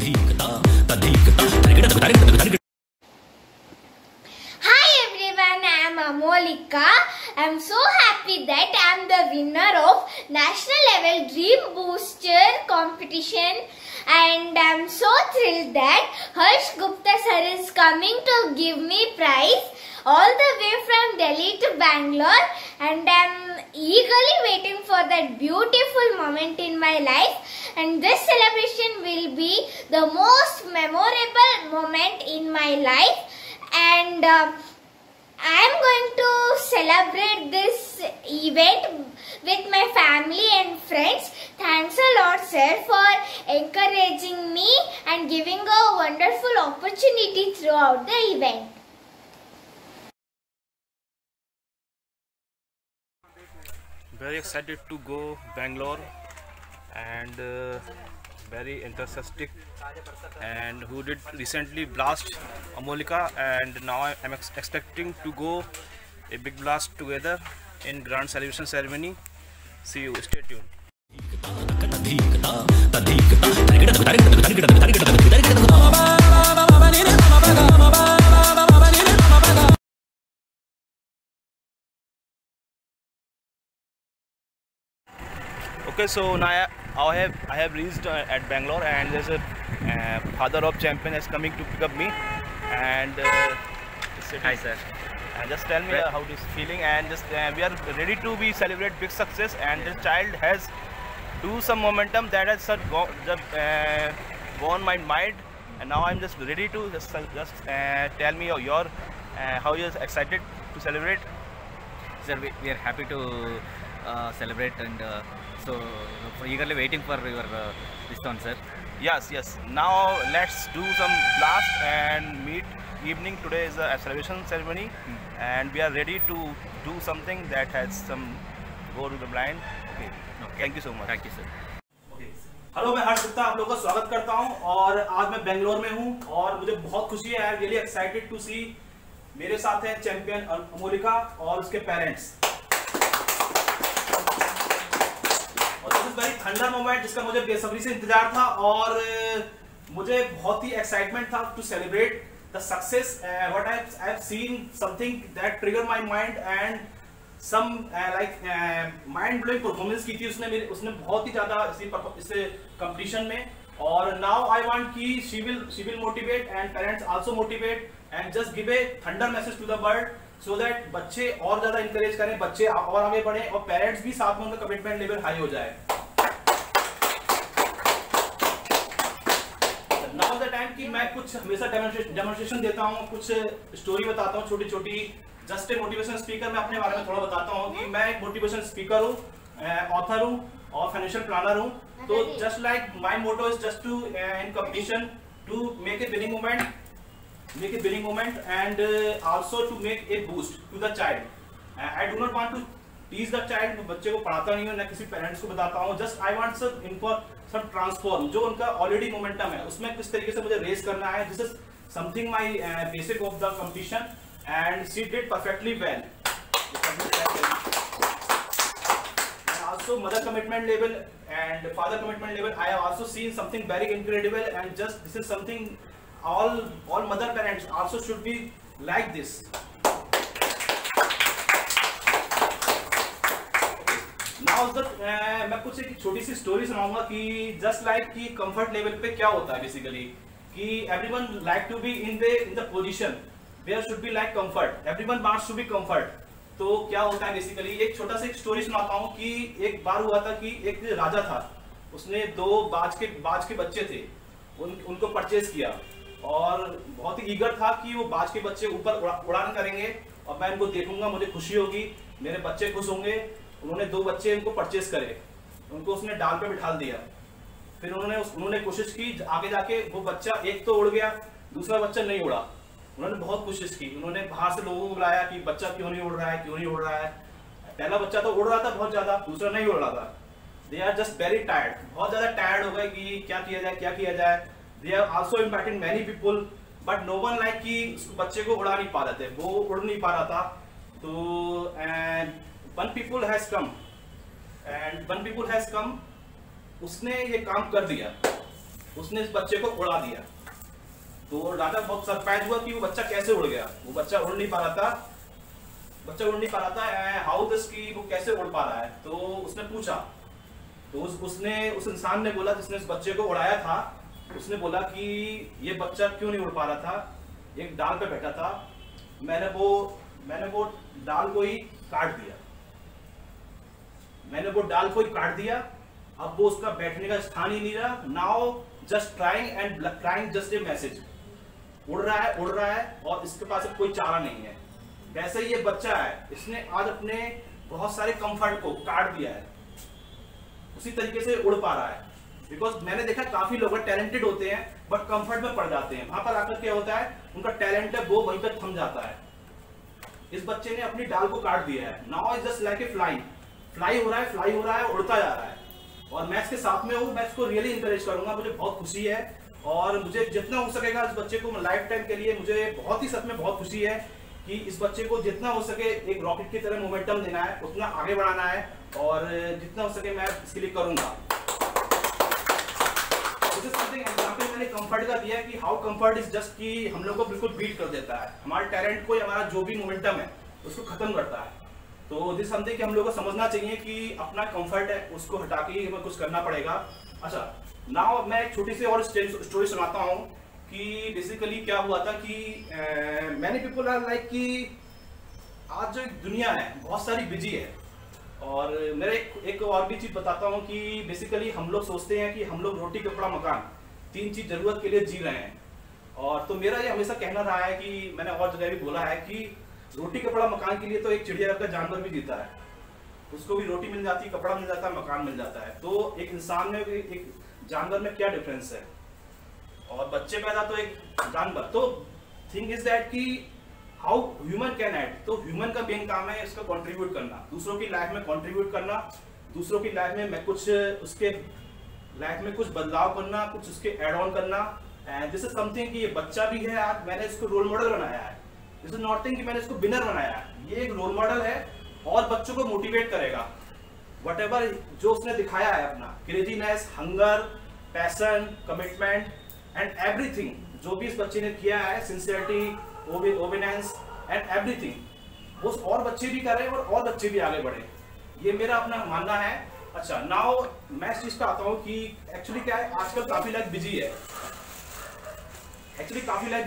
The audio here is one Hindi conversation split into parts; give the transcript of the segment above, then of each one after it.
Hi everyone, I am Amolika. I am so happy that I am the winner of National Level Dream Booster competition, and I am so thrilled that Harsh Gupta sir is coming to give me prize all the way from Delhi to Bangalore, and I am eagerly waiting for that beautiful moment in my life. And this celebration will be the most memorable moment in my life, and I am going to celebrate this event with my family and friends. Thanks a lot, sir, for encouraging me and giving a wonderful opportunity throughout the event. Very excited to go Bangalore, and very enthusiastic, and who did recently blast Amolika, and now I'm expecting to go a big blast together in grand celebration ceremony. See you, stay tuned. Okay, so now I have reached at Bangalore, and there's a father of champion is coming to pick up me, and Hi sir. just tell me how it is feeling, and just we are ready to be celebrate big success, and the child has do some momentum that has gone my mind, and now I'm just ready to just tell me your how you're excited to celebrate. Sir, we are happy to celebrate, and so eagerly waiting for your this one, sir. Yes. Now let's do some blast and meet evening. Today is a celebration ceremony, and we are ready to do something that has some go to the blind. Okay. Thank you so much. Thank you, sir. Hello, मैं हर्ष गुप्ता आप लोगों का स्वागत करता हूं, और आज मैं बेंगलोर में हूं, और मुझे बहुत खुशी है। I am really excited to see मेरे साथ है चैंपियन अमोलिका और उसके पेरेंट्स, और this is very thunder moment जिसका मुझे बेसब्री से इंतजार था, और मुझे बहुत ही एक्साइटमेंट था to celebrate the success what I have seen something that trigger my mind, and some mind blowing performance की थी उसने बहुत ही ज्यादा इस कंपटीशन में, और नाउ आई वांट कि she will motivate and parents also motivate and just give a thunder message to the world, so that बच्चे और ज्यादा इंकरेज करें, बच्चे और आगे बढ़े, और पेरेंट्स भी साथ में उनका कमिटमेंट लेवल हाई हो जाए। नाउ द टाइम कि मैं कुछ हमेशा डेमोन्स्ट्रेशन देता हूँ, कुछ स्टोरी बताता हूँ छोटी छोटी, जस्ट ए मोटिवेशन स्पीकर। मैं अपने बारे में थोड़ा बताता हूँ कि मैं एक मोटिवेशन स्पीकर हूँ, ऑथर हूँ और फाइनेंशियल प्लानर हूँ। तो just like my motto is just to in competition to make a winning moment and also to make a boost to the child. I do not want to tease the child, बच्चे को पढ़ाता नहीं हूँ, ना किसी पेरेंट्स को बताता हूँ, just I want some transform, जो उनका ऑलरेडी मोमेंटम है उसमें किस तरीके से मुझे रेस करना है। This is something my basic of the competition, and she did perfectly well. And also mother commitment level and father commitment level, I have also seen something very incredible, and just this is something all mother parents also should be like this. Now मैं कुछ एक छोटी सी स्टोरी सुनाऊंगा कि जस्ट लाइक कि कंफर्ट लेवल पे क्या होता है बेसिकली, कि everyone like to be in the position There should be like comfort. Everyone wants to be comfort. तो क्या होता है बेसिकली, एक छोटा सा एक स्टोरी सुनाता हूँ कि एक बार हुआ था कि एक राजा था, उसने दो बाज के बच्चे थे, उनको परचेज किया, और बहुत ही ईगर था कि वो बाज के बच्चे ऊपर उड़ान करेंगे और मैं इनको देखूंगा, मुझे खुशी होगी, मेरे बच्चे खुश होंगे। उन्होंने दो बच्चे इनको परचेज करे, उनको उसने डाल पे बिठा दिया। फिर उन्होंने कोशिश की, आगे जाके वो बच्चा एक तो उड़ गया, दूसरा बच्चा नहीं उड़ा। उन्होंने बहुत कोशिश की, उन्होंने बाहर से लोगों को बुलाया कि बच्चा क्यों नहीं उड़ रहा है। पहला बच्चा तो उड़ रहा था बहुत ज्यादा, दूसरा नहीं उड़ रहा था। They are just very tired, बहुत ज्यादा टायर्ड हो गए कि क्या किया जाए। They are also impacting many people, but no one like कि बच्चे को उड़ा नहीं पा रहे थे, वो उड़ नहीं पा रहा था। तो and one people has come, उसने ये काम कर दिया। उसने इस बच्चे को उड़ा दिया। तो राजा बहुत सरप्राइज हुआ कि वो बच्चा कैसे उड़ गया। वो बच्चा उड़ नहीं पा रहा था, हाउ दिस की वो कैसे उड़ पा रहा है। तो उसने पूछा, तो उस इंसान ने बोला जिसने इस बच्चे को उड़ाया था, उसने बोला कि ये बच्चा क्यों नहीं उड़ पा रहा था, एक डाल पे बैठा था, मैंने वो डाल को ही काट दिया, अब वो उसका बैठने का स्थान ही नहीं रहा। Now just trying just a message, उड़ रहा है और इसके पास अब कोई चारा नहीं है। वैसे ही ये बच्चा है, इसने आज अपने बहुत सारे कंफर्ट को काट दिया है, उसी तरीके से उड़ पा रहा है। बिकॉज मैंने देखा काफी लोग टैलेंटेड होते हैं बट कंफर्ट में पड़ जाते हैं, वहां पर आकर क्या होता है, उनका टैलेंट है वो वहीं पर थम जाता है। इस बच्चे ने अपनी डाल को काट दिया है। Now is just like a fly हो रहा है, उड़ता जा रहा है। और मैं इसके साथ में हूँ, मैं इसको रियली इंकरेज करूंगा, मुझे बहुत खुशी है और मुझे जितना हो सकेगा इस बच्चे को लाइफ टाइम के लिए, मुझे बहुत ही सच में बहुत खुशी है कि इस बच्चे को जितना हो सके एक रॉकेट की तरह मोमेंटम देना है, उतना आगे बढ़ाना है और जितना हो सके मैं इसके लिए करूंगा। यहाँ पे मैंने कंफर्ट का दिया कि हाउ कंफर्ट इज जस्ट कि हम लोग को बिल्कुल बीट कर देता है, हमारे टैलेंट को, हमारा जो भी मोमेंटम है उसको खत्म करता है। तो दिस समथिंग कि हम लोग को समझना चाहिए कि अपना कंफर्ट है उसको हटा के हमें कुछ करना पड़ेगा। अच्छा, नाउ मैं एक छोटी सी और स्टोरी सुनाता हूँ कि बेसिकली क्या हुआ था कि मैनी पीपल आर लाइक कि आज जो दुनिया है बहुत सारी बिजी है। और मेरा एक और भी चीज बताता हूँ कि बेसिकली हम लोग सोचते हैं कि हम लोग रोटी कपड़ा मकान 3 चीज जरूरत के लिए जी रहे हैं। और तो मेरा ये हमेशा कहना रहा है कि मैंने और जगह भी बोला है कि रोटी कपड़ा मकान के लिए तो एक चिड़िया का जानवर भी जीता है, उसको भी रोटी मिल जाती है, कपड़ा मिल जाता है, मकान मिल जाता है। तो एक इंसान में एक जानवर में क्या डिफरेंस है, और बच्चे पैदा तो एक जानवर। तो थिंग इज दैट कि हाउ ह्यूमन कैन ऐड, तो ह्यूमन का मेन काम है इसका कंट्रीब्यूट करना, दूसरों की लाइफ में कंट्रीब्यूट करना, दूसरों की लाइफ में मैं कुछ उसके लाइफ में कुछ बदलाव करना, कुछ उसके एड ऑन करना। एंड दिस इज समथिंग कि ये बच्चा भी है, आज मैंने इसको रोल मॉडल बनाया है। दिस इज नॉट थिंग कि मैंने इसको विनर बनाया है, ये एक रोल मॉडल है और बच्चों को मोटिवेट करेगा। व्हाटएवर जो उसने दिखाया है अपना craziness, hunger, passion, commitment and everything, जो भी इस बच्चे ने किया है, सिंसियरिटी, ओबीडियंस एंड एवरीथिंग, उस और बच्चे भी करें और बच्चे भी आगे बढ़े, ये मेरा अपना मानना है। अच्छा, नाउ मैं इस चीज पे आता हूँ कि एक्चुअली क्या है, आजकल काफी लाइफ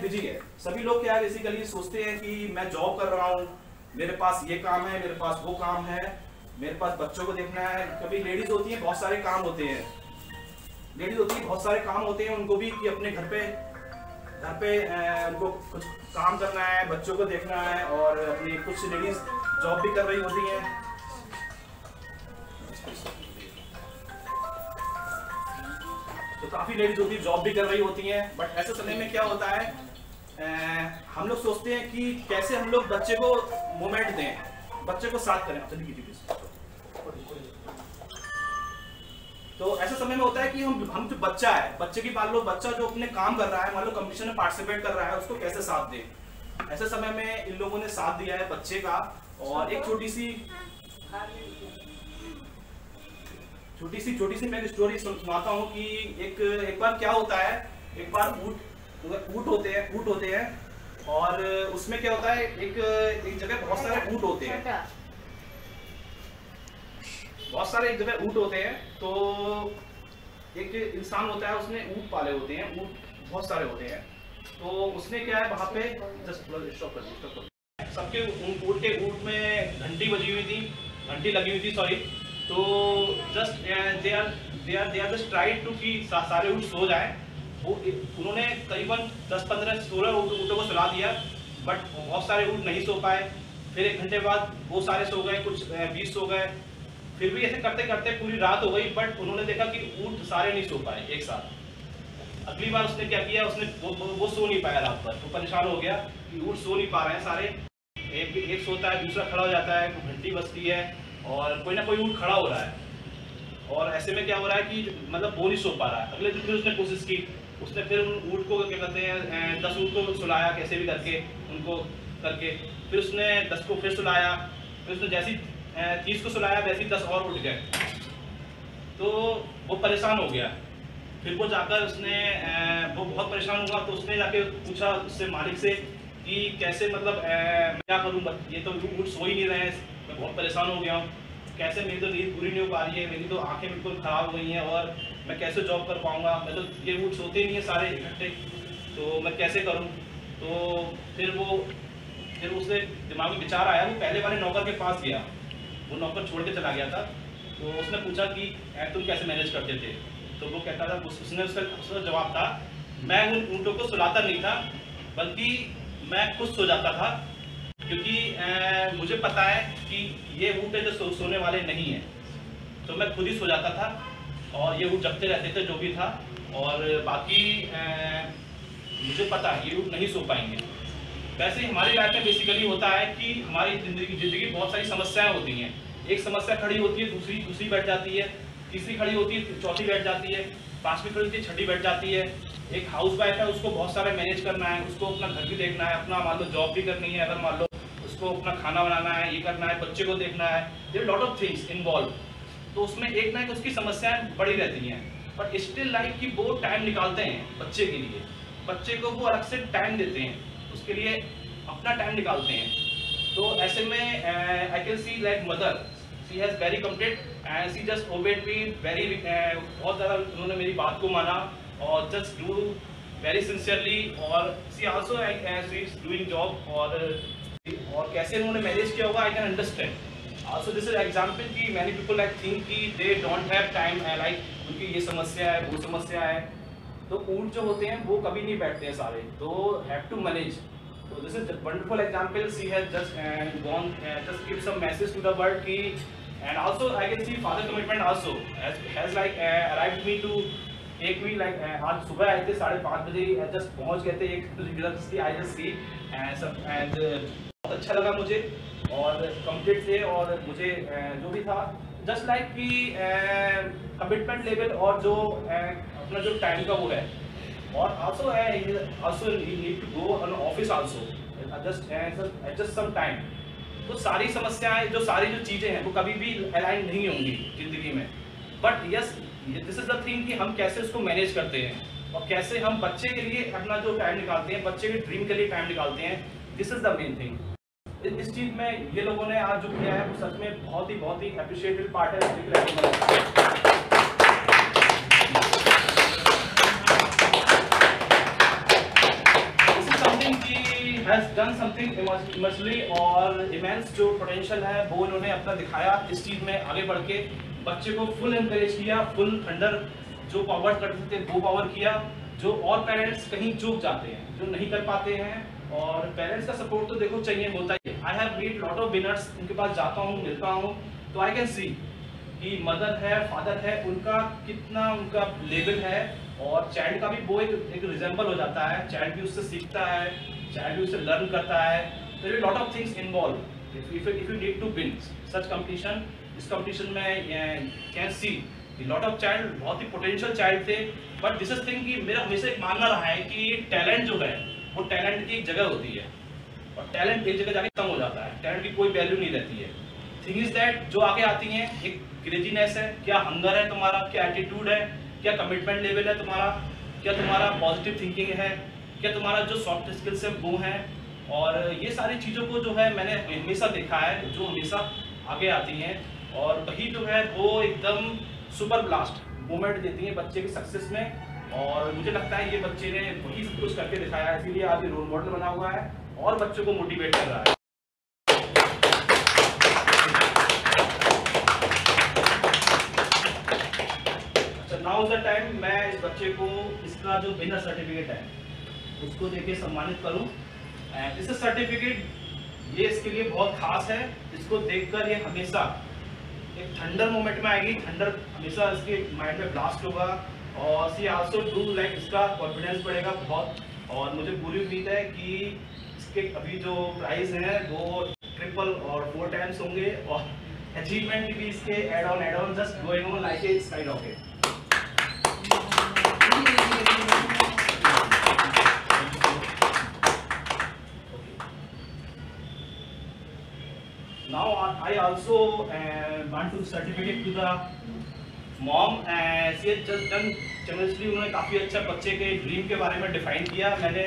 बिजी है, सभी लोग क्या है बेसिकली सोचते हैं कि मैं जॉब कर रहा हूँ, मेरे पास ये काम है, मेरे पास वो काम है, मेरे पास बच्चों को देखना है। कभी लेडीज होती हैं, बहुत सारे काम होते हैं, उनको भी कि अपने घर पे उनको कुछ काम करना है, बच्चों को देखना है, और अपनी कुछ लेडीज जॉब भी कर रही होती हैं। तो काफी लेडीज होती है जॉब भी कर रही होती हैं, बट ऐसे समय में क्या होता है, हम लोग सोचते हैं कि कैसे हम लोग बच्चे को मोमेंट दें, बच्चे को साथ करें। तो ऐसे समय में होता है कि हम जो बच्चा है, बच्चे की मान लो बच्चा जो अपने काम कर रहा है, मान लो कंपटीशन में पार्टिसिपेट कर रहा है, उसको कैसे साथ दें। ऐसे समय में इन लोगों ने साथ दिया है बच्चे का। और एक छोटी सी मैं एक स्टोरी सुनाता हूँ कि एक बार क्या होता है, एक बार ऊंट होते हैं और उसमें क्या होता है, एक जगह बहुत सारे ऊंट होते हैं, तो एक इंसान होता है, उसने ऊंट पाले होते हैं, ऊंट बहुत सारे होते हैं। तो उसने क्या है वहां पे सबके ऊंट में घंटी लगी हुई थी सॉरी। तो just they are just tried to कि सारे ऊंट सो जाए। उन्होंने करीबन 10-15-16 ऊँटों को सुला दिया, बट बहुत सारे ऊँट नहीं सो पाए। फिर 1 घंटे बाद वो सारे सो गए, कुछ 20 सो गए। फिर भी ऐसे करते करते पूरी रात हो गई, बट उन्होंने देखा कि ऊँट सारे नहीं सो पाए एक साथ। अगली बार उसने क्या किया, उसने वो सो नहीं पाया रात भर, तो परेशान हो गया कि ऊँट सो नहीं पा रहे हैं सारे। एक सोता है, दूसरा खड़ा हो जाता है, घंटी बजती है और कोई ना कोई ऊँट खड़ा हो रहा है। और ऐसे में क्या हो रहा है कि मतलब वो नहीं सो पा रहा है। अगले दिन फिर उसने कोशिश की, उसने फिर उन ऊँट को क्या कहते हैं 10 ऊँट को सुलाया, कैसे भी करके उनको करके। फिर उसने 10 को फिर सुलाया, फिर उसने जैसी 30 को सुलाया, वैसे ही 10 और उठ गए। तो वो परेशान हो गया फिर वो जाकर उसने वो बहुत परेशान हुआ, तो उसने जाके पूछा उससे मालिक से कि कैसे मतलब मैं क्या करूँ, ये तो ऊँट सो ही नहीं रहे हैं, मैं बहुत परेशान हो गया हूँ, कैसे मेरी तो नींद पूरी नहीं हो पा रही है, मेरी तो आंखें बिल्कुल ख़राब हो गई हैं और मैं कैसे जॉब कर पाऊँगा, मैं तो ये ऊँट सोते ही नहीं है सारे इकट्ठे, तो मैं कैसे करूँ। तो फिर उसने दिमाग में विचार आया, वो पहले वाले नौकर के पास गया, वो नौकर छोड़ के चला गया था, तो उसने पूछा कि तुम कैसे मैनेज करते थे, तो वो कहता था, उसका जवाब था, मैं उन ऊँटों को सुलाता नहीं था, बल्कि मैं खुद सो जाता था, क्योंकि मुझे पता है कि ये ऊँट है जो सोने वाले नहीं हैं, तो मैं खुद ही सो जाता था और ये ऊँट जगते रहते थे जो भी था, और बाकी मुझे पता है ये ऊँट नहीं सो पाएंगे। वैसे ही हमारी लाइफ में बेसिकली होता है कि हमारी ज़िंदगी बहुत सारी समस्याएं होती हैं, एक समस्या खड़ी होती है, दूसरी बैठ जाती है, तीसरी खड़ी होती है, चौथी बैठ जाती है, पांचवी खड़ी होती है, छठी बैठ जाती है। एक हाउस वाइफ है, उसको बहुत सारा मैनेज करना है, उसको अपना घर भी देखना है, अपना मान लो जॉब भी करनी है, अगर मान लो उसको अपना खाना बनाना है, ये करना है, बच्चे को देखना है, there lot of things involve, तो उसमें एक ना एक उसकी समस्याएं बड़ी रहती हैं, बट स्टिल लाइक कि वो टाइम निकालते हैं बच्चे के लिए, बच्चे को वो अलग से टाइम देते हैं, उसके लिए अपना टाइम निकालते हैं। तो ऐसे में I can see like mother, she has very committed and she just obeyed me very, बहुत ज़्यादा उन्होंने मेरी बात को माना और जस्ट डू वेरी सिंसियरली, और she also she is doing job, और कैसे उन्होंने मैनेज किया होगा I can understand. Also this is example कि मैनी पीपल लाइक थिंक कि they don't have time, like उनकी ये समस्या है, वो समस्या है, तो ऊँट जो होते हैं वो कभी नहीं बैठते हैं सारे, तो have to manage. So this is a wonderful example. She has just gone, just give some message to the world ki, and also I can see father commitment also has like arrived me to take me like आज सुबह आए थे 5:30 बजे, just पहुंच गए थे, एक results की I just see and बहुत अच्छा लगा मुझे और complete थे, और मुझे जो भी था just like कि commitment level और जो अपना जो टाइम का वो है, और also you need to go on office also just some time। तो सारी समस्याएं जो चीजें हैं वो कभी भी अलाइन नहीं होंगी जिंदगी में, but yes this is the thing कि हम कैसे उसको मैनेज करते हैं और कैसे हम बच्चे के लिए अपना जो टाइम निकालते हैं, बच्चे के ड्रीम के लिए टाइम निकालते हैं, this is the main thing. इस चीज में ये लोगों ने आज जो किया है वो सच में बहुत ही अप्रिशिएटेड पार्ट है। has done something immensely, और इमेंस जो पोटेंशियल है वो उन्होंने अपना दिखाया इस चीज़ में, आगे बढ़ के बच्चे को फुल एनकरेज किया, फुल अंडर जो पावर करते थे वो पावर किया, जो और पेरेंट्स कहीं चूक जाते हैं, जो नहीं कर पाते हैं, और पेरेंट्स का सपोर्ट तो देखो चाहिए, होता ही है। I have meet lot of winners, उनके पास जाता हूँ, मिलता हूँ, तो आई कैन सी कि मदर है, फादर है, उनका कितना उनका लेवल है, और चाइल्ड का भी वो एक रिजेंबल हो जाता है, चाइल्ड भी उससे सीखता है, चाइल्ड भी उससे लर्न करता है, there are lot of things involve if you need to win such competition. इस कंपटीशन में can see lot of child बहुत ही पोटेंशियल चाइल्ड थे, बट दिस इज थिंग कि मेरा हमेशा एक मानना रहा है कि टैलेंट जो है वो टैलेंट की एक जगह होती है, और टैलेंट एक जगह जाके कम हो जाता है, टैलेंट की कोई वैल्यू नहीं रहती है। थिंग इज दैट जो आगे आती हैं, एक क्रेजीनेस है, क्या हंगर है तुम्हारा, क्या एटीट्यूड है, क्या कमिटमेंट लेवल है तुम्हारा, क्या तुम्हारा पॉजिटिव थिंकिंग है, क्या तुम्हारा जो सॉफ्ट स्किल्स है वो हैं, और ये सारी चीज़ों को जो है मैंने हमेशा देखा है, जो हमेशा आगे आती हैं, और वही जो है वो एकदम सुपर ब्लास्ट मोमेंट देती हैं बच्चे की सक्सेस में। और मुझे लगता है ये बच्चे ने वही सब कुछ करके दिखाया है, इसीलिए आज ये रोल मॉडल बना हुआ है और बच्चों को मोटिवेट कर रहा है। अच्छा, नाउ इज द टाइम मैं इस बच्चे को इसका जो विनर सर्टिफिकेट है उसको देके सम्मानित करूं। इस सर्टिफिकेट ये इसके लिए बहुत खास है, इसको देखकर ये हमेशा एक थंडर मोमेंट में आएगी, थंडर हमेशा इसके माइंड में ब्लास्ट होगा, और सी आल्सो डू लाइक इसका कॉन्फिडेंस बढ़ेगा बहुत, और मुझे पूरी उम्मीद है कि इसके अभी जो प्राइस हैं वो ट्रिपल और 4 टाइम्स होंगे, और अचीवमेंट भी इसके add on just going on like a skyrocket. Now I also want to certificate to the mom, and she has just done चैनल्सली उन्होंने काफ़ी अच्छा बच्चे के ड्रीम के बारे में डिफाइन किया। मैंने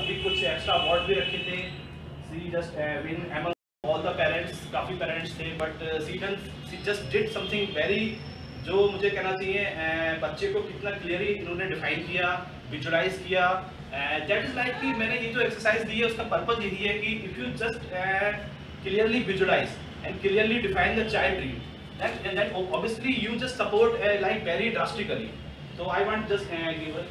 अभी कुछ एक्स्ट्रा अवार्ड भी रखे थे। She just win among all the parents, काफ़ी पेरेंट्स थे, but she just did something very, जो मुझे कहना चाहिए बच्चे को कितना क्लियरली इन्होंने डिफाइन किया, विजुअलाइज किया। दैट इज़ लाइक कि मैंने ये जो एक्सरसाइज दी है उसका पर्पज यही है कि if you just clearly visualise and clearly define the child dream, then obviously you just support like very drastically. So I want just give a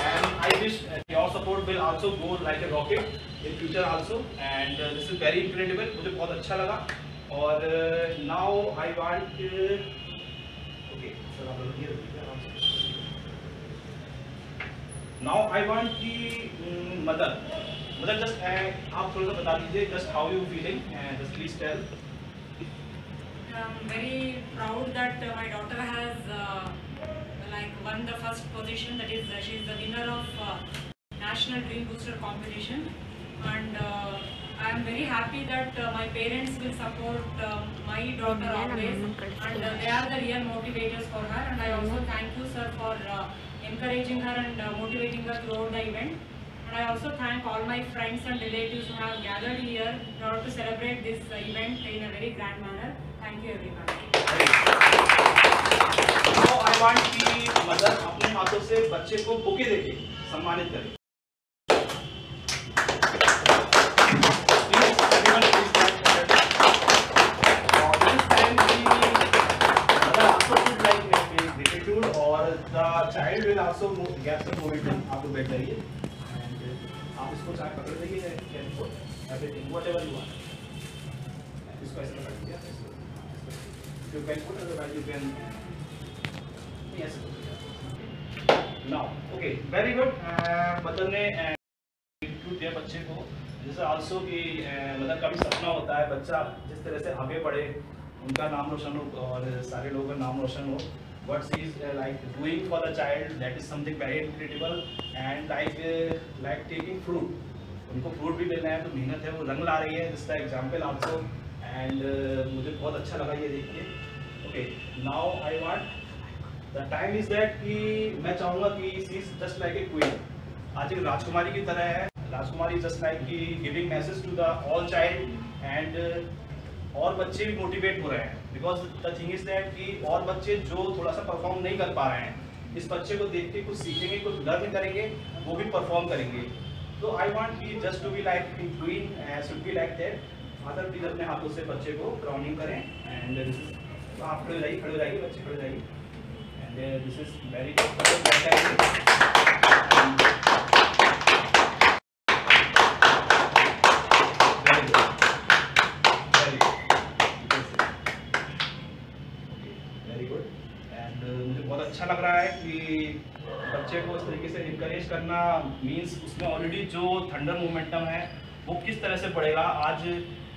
and I wish your support will also go like a rocket in future also, and this is very incredible, मुझे बहुत अच्छा लगा। और now I want okay sir आप लोग ये Now I want the mother just आप थोड़ा सा बता दीजिए just how you feeling and just please tell. I'm very proud that my daughter has like won the first position, that is she is the winner of National Dream Booster competition, and I am very happy that my parents will support my daughter always, and they are the real motivators for her, and I also thank you sir for encouraging her and motivating her throughout the event. And I also thank all my friends and relatives who have gathered here in order to celebrate this event in a very grand manner. Thank you everyone. Now I want की मदर अपने हाथों से बच्चे को बुके देके सम्मानित करे। Child will also get some momentum. आप लोग बैठ जाइए and आप इसको चाहे पकड़ लीजिए, can put everything whatever you want. इसको ऐसे पकड़ लिया, you can put otherwise you can ऐसे पकड़। Now okay very good. Mother ने इंस्टीट्यूट दिया बच्चे को, जैसे also कि मदर का भी सपना होता है बच्चा जिस तरह से आगे बढ़े, उनका नाम रोशन हो और सारे लोगों का नाम रोशन हो। What she is like doing for the child, that is something very incredible, and like taking fruit. उनको fruit भी देना है तो मेहनत है, वो रंग ला रही है, जिसका एग्जाम्पल आपको, and मुझे बहुत अच्छा लगा ये देख के। Okay, now I want the time is that कि मैं चाहूँगा कि she is just like a queen, आज एक राजकुमारी की तरह है। राजकुमारी just like कि giving message to the all child, and और बच्चे भी मोटिवेट हो रहे हैं, because the thing is that कि और बच्चे जो थोड़ा सा परफॉर्म नहीं कर पा रहे हैं, इस बच्चे को देख के कुछ सीखेंगे, कुछ लर्न करेंगे, वो भी परफॉर्म करेंगे। तो आई वांट की just to be like queen, should be like that. Father please अपने हाथों से बच्चे को क्राउनिंग करें, एंड आप खड़े जाइए बच्चे खड़े जाइए, and this is very good. अच्छा लग रहा है कि बच्चे को इस तरीके से इनकरेज करना, मींस उसमें ऑलरेडी जो थंडर मोमेंटम है वो किस तरह से बढ़ेगा आज,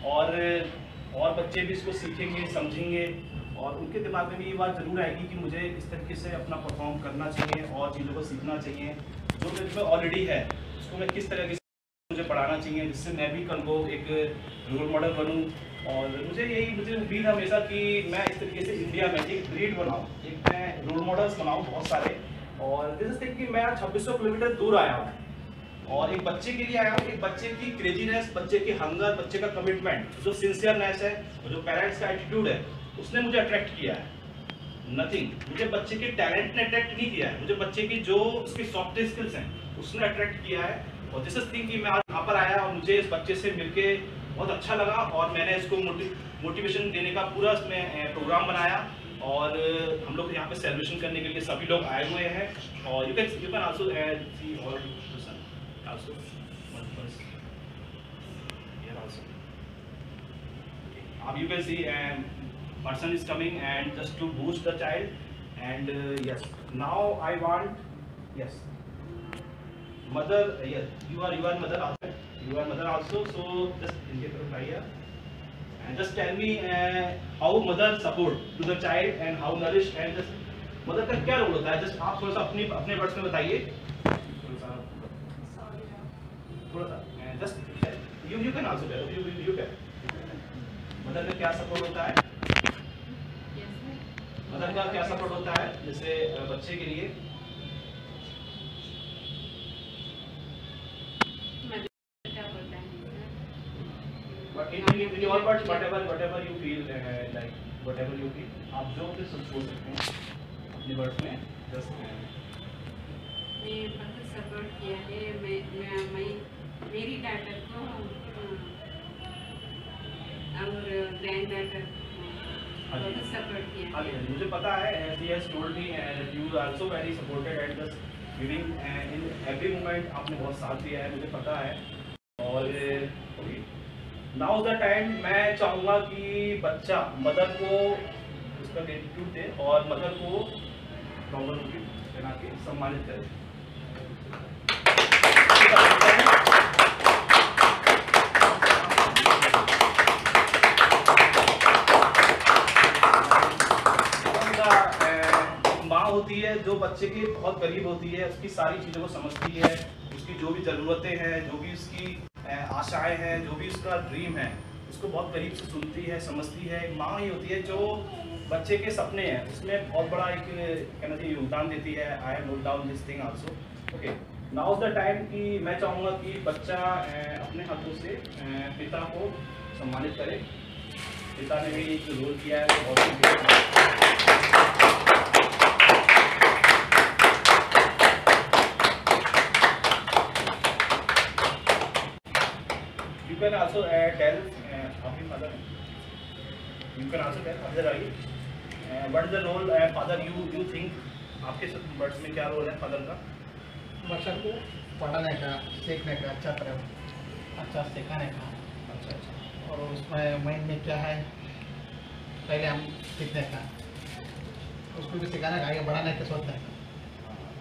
और बच्चे भी इसको सीखेंगे, समझेंगे, और उनके दिमाग में भी ये बात ज़रूर आएगी कि मुझे इस तरीके से अपना परफॉर्म करना चाहिए और चीज़ों को सीखना चाहिए। जो मेरे में ऑलरेडी है उसको मैं किस तरीके से मुझे पढ़ाना चाहिए, जिससे मैं भी कल को एक रोल मॉडल बनूँ। और मुझे उम्मीद है हमेशा कि मैं इस तरीके से इंडिया में एक ब्रीड बनाऊँ, एक मैं रोल मॉडल्स बनाऊँ बहुत सारे। और जैसे कि मैं 2600 किलोमीटर दूर आया हूँ और एक बच्चे के लिए आया हूँ, एक बच्चे की क्रेजीनेस, बच्चे की हंगर, बच्चे का कमिटमेंट, जो सिंसियरनेस है, जो पेरेंट्स का एटीट्यूड है, उसने मुझे अट्रैक्ट किया है। नथिंग, मुझे बच्चे के टैलेंट ने अट्रैक्ट नहीं किया है, मुझे बच्चे की जो उसकी सॉफ्ट स्किल्स हैं उसने अट्रैक्ट किया है। और दिस इज थिंग कि मैं आज यहाँ पर आया और मुझे इस बच्चे से मिलके बहुत अच्छा लगा, और मैंने इसको मोटिवेशन देने का पूरा इसमें प्रोग्राम बनाया, और हम लोग यहाँ पे सेलिब्रेशन करने के लिए सभी लोग आए हुए हैं। और you can also see all person also here also, अब you can see person is coming and just to boost the child, and yes, now I want, yes, mother, yes, you are mother also, so just इनके तरफ आइए and just tell me how mother support to the child and how nourish, and just mother का क्या रोल होता है, just आप थोड़ा सा अपने वर्ड्स में बताइए, थोड़ा सा just you can also tell, you can, mother का क्या सपोर्ट होता है। मदर का क्या सपोर्ट होता है जैसे बच्चे के लिए? But in your words, whatever you feel, like whatever you feel, आप जो भी सोच सकते हैं अपने वर्ड्स में जस्ट। मैं बहुत सपोर्ट किया है, मैं मेरी डॉटर को और ग्रैंड डॉटर बहुत सपोर्ट किया है। मुझे पता है, she has told me that you are also very supported and just giving in every moment, आपने बहुत साथ दिया है, मुझे पता है। और नाउ द टाइम, मैं चाहूँगा कि बच्चा मदर को उसका ग्रेटिट्यूड दे और मदर को प्रॉपर बना के सम्मानित करे। माँ होती है जो बच्चे के बहुत करीब होती है, उसकी सारी चीज़ों को समझती है, उसकी जो भी ज़रूरतें हैं, जो भी उसकी आशाएं हैं, जो भी उसका ड्रीम है, उसको बहुत करीब से सुनती है, समझती है। एक माँ ही होती है जो बच्चे के सपने हैं उसमें बहुत बड़ा एक कहना चाहिए योगदान देती है। I have note down this thing also. Okay, now is the time कि मैं चाहूँगा कि बच्चा अपने हाथों से पिता को सम्मानित करे। पिता ने भी एक रोल किया है बहुत। You can also tell आपकी mother, you can also tell mother what is the role father you think, आपके वर्ड्स में क्या रोल है फादर का? बच्चा को पढ़ाने का, सीखने का, अच्छा सिखाने का। अच्छा। और उसमें माइंड में क्या है पहले हम सीखने का, उसको भी सिखाने का, आगे बढ़ाने का सोचने का।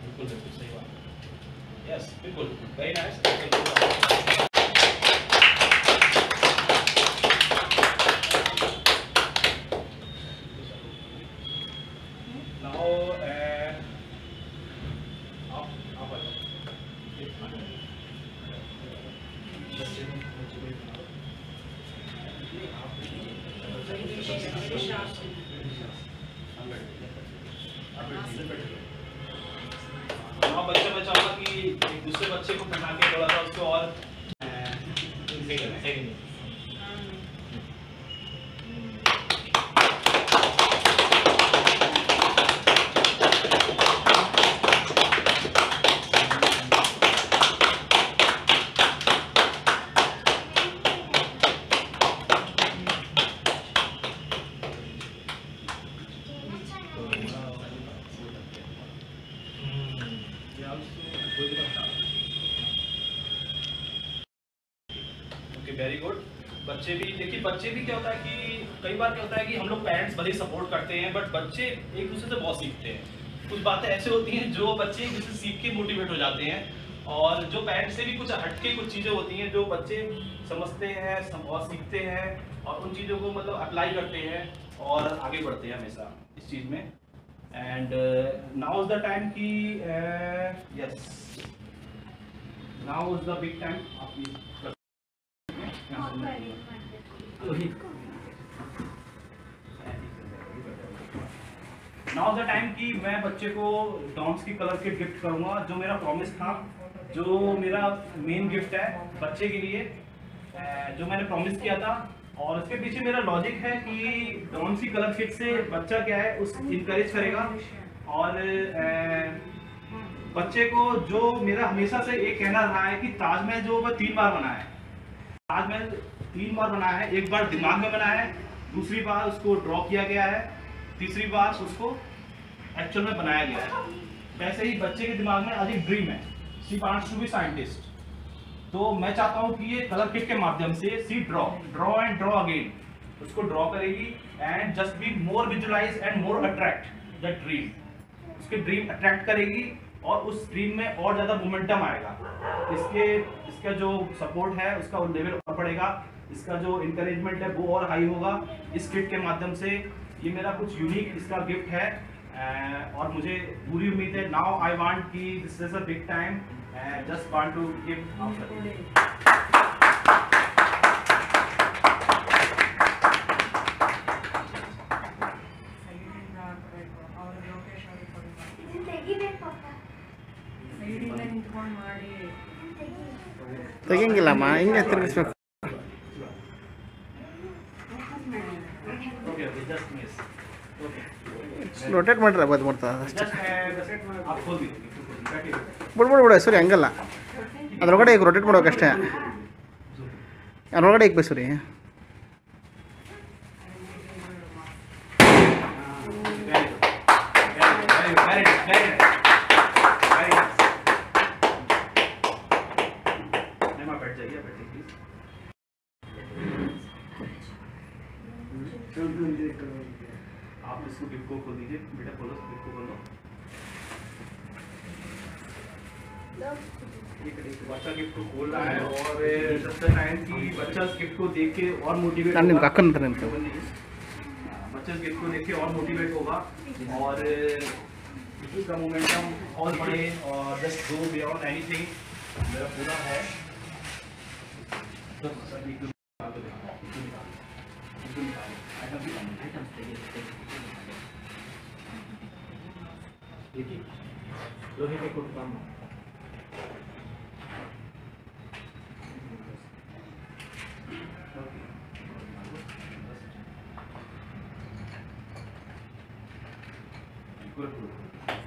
बिल्कुल बिल्कुल सही बात। यस बिल्कुल, वेरी नाइस। बच्चे मैं चाहूँगा कि एक दूसरे बच्चे को पढ़ा के थोड़ा सा उसको और वेरी गुड। बच्चे भी देखिए, बच्चे भी क्या होता है कि कई बार क्या होता है कि हम लोग पेरेंट्स भले ही सपोर्ट करते हैं बट बच्चे एक दूसरे से बहुत सीखते हैं। कुछ बातें ऐसे होती हैं जो बच्चे एक दूसरे से सीख के मोटिवेट हो जाते हैं, और जो पेरेंट्स से भी कुछ हटके कुछ चीज़ें होती हैं जो बच्चे समझते हैं और सीखते हैं और उन चीज़ों को मतलब अप्लाई करते हैं और आगे बढ़ते हैं हमेशा इस चीज़ में। And now is the time कि yes, now is the big time. Now the time कि मैं बच्चे को डॉम्स की कलर किट गिफ्ट करूंगा, जो मेरा प्रॉमिस था, जो मेरा मेन गिफ्ट है बच्चे के लिए, जो मैंने प्रॉमिस किया था। और उसके पीछे मेरा लॉजिक है कि डॉम्स की कलर किट से बच्चा क्या है उस इंकरेज करेगा, और बच्चे को जो मेरा हमेशा से एक कहना रहा है कि ताजमहल जो वह 3 बार बना है, ताजमहल 3 बार बना है। एक बार दिमाग में बना है, दूसरी बार उसको ड्रॉ किया गया है, तीसरी बार उसको एक्चुअल में बनाया गया है। वैसे ही बच्चे के दिमाग में आज एक ड्रीम है, she wants to be scientist. तो मैं चाहता हूँ कि ये कलर किट के माध्यम से see draw and draw again, उसको ड्रॉ करेगी and just be more visualise and more attract the dream. उसके ड्रीम अट्रैक्ट करेगी और उस ड्रीम में और ज़्यादा मोमेंटम आएगा। इसका जो सपोर्ट है उसका लेवल और बढ़ेगा, इसका जो इंकरेजमेंट है वो और हाई होगा इस किट के माध्यम से। ये मेरा कुछ यूनिक इसका गिफ्ट है और मुझे पूरी उम्मीद है। नाउ आई वांट कि this is a big time, just want to give ಸೈಡಿಂದ ನಿಂತ್ಕೊಂಡು ಮಾಡಿ ತೆಗಿಯಂಗಿಲ್ಲಮ್ಮ, ಹಿಂಗೆ ತಿರುಗಿಸ್ಬೇಕು. Okay, just miss. Okay. Rotate ಮಾಡ್ರೆ ಅದು ಮಾಡ್ತಾ ಅಷ್ಟೇ. आप खोल दीजिए, बैठिए. ಬಿಡ್ಬಿಡ್ಬಿಡ ಸರಿ, ಹಂಗಲ್ಲ ಅದ್ರೊಳಗಡೆ ಈಗ ರೊಟೇಟ್ ಮಾಡ್ಬೇಕಷ್ಟೇ. ಅದ್ರೊಳಗಡೆ ಈಗ ಸರಿ. आप इसको गिफ्ट को खोल दीजिए बेटा, खोलो गिफ्ट को, खोलो. बच्चा गिफ्ट को खोल रहा है और जस्ट टाइम की बच्चा इस गिफ्ट को देख के और मोटिवेट ನಾನು ನಿಮ್ಗೆ ಅಕ್ಕನ ಅಂತ बच्चा इस गिफ्ट को देख के और मोटिवेट होगा और इसका मोमेंटम और बढ़े और जस्ट गो बियॉन्ड एनीथिंग. मेरा पूरा है देखिए लोहे के कुछ काम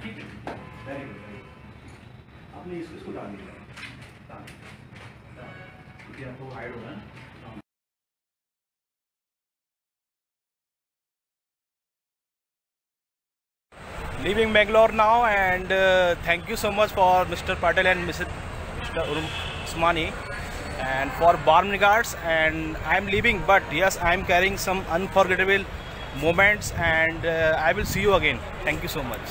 ठीक है, वेरी गुड. आपने इसको डाल दिया, क्योंकि आपको हाइड होना है. Leaving Bangalore now, and thank you so much for Mr. Patel and Mr. Usmani, and for warm regards. And I am leaving, but yes, I am carrying some unforgettable moments, and I will see you again. Thank you so much.